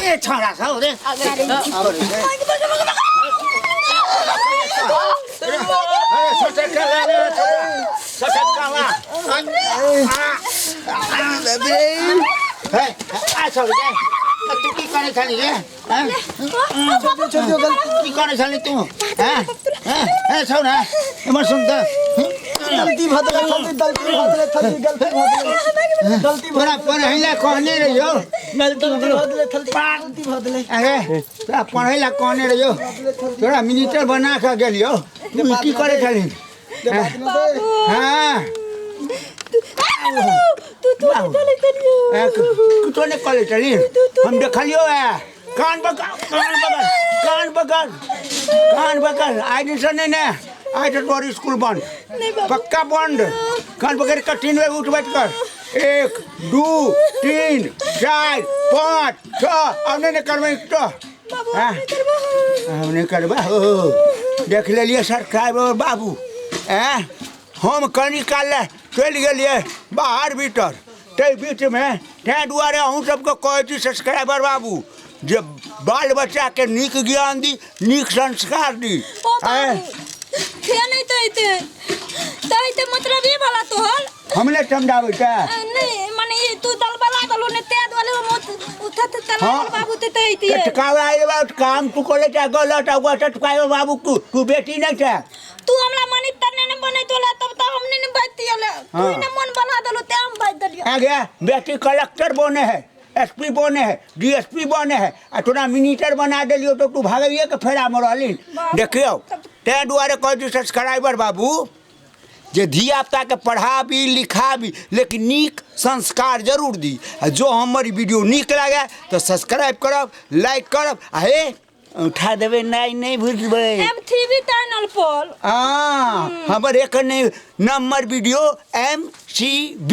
ए छोरा छ रे तू की करे छली रे की करे छली तू ए छोरा एमर सुन त गलती भदले गलती बड़ा पढ़ैला कहने रहियो गलती भदले अरे तोरा पढ़ैला कहने रहियो तोरा मिनिस्टर बना के गेलियो तू की करे छली हां तू ने कॉलेज चली हम देखलियो है कान बकर आई सुने ने आज तो स्कूल बंद पक्का बंद कान बकर का 3 बजे उठ बैठ कर 1 2 3 4 5 6 हमने ने करबे तो हमने करबा देख ले लिए सब्सक्राइबर बाबू हम कनी काल चल गए बाहर भीतर ते बीच में ते दुआरे अहूँ सबको कहे छी सब्सक्राइबर बाबू जे बाल बच्चा के नीक ज्ञान दी नीक संस्कार दी मतलब ये वाला तो हल हमने समझावे का नहीं माने ये तू दल वाला दलो ने तेज वाले मत उठत तला बाबू ते तैती टकावा आए बात काम तू कोले जा गलत आवा टकावा बाबू तू बेटी नहीं था तू हमरा मनी तने ने बने तोला तब त हमने ने बात दियले तू ने मन बना दलो ते हम बात दलियो आ गया बेटी कलेक्टर बने है एसपी बने है डीएसपी बने है आ तोरा मिनिस्टर बना देलियो तो तू भागइए के फेरा में रहलिन देखियो ते दुआरे कह सब्सक्राइबर बाबू जे धिया पुता के पढ़ाबी लिखाबी लेकिन नीक संस्कार जरूर दी जो हमारी वीडियो नीक लगे तो सब्सक्राइब करब लाइक करब हे उठा देवे नहीं भूलबे एमटीवी चैनल पर हमर एक नंबर वीडियो MCB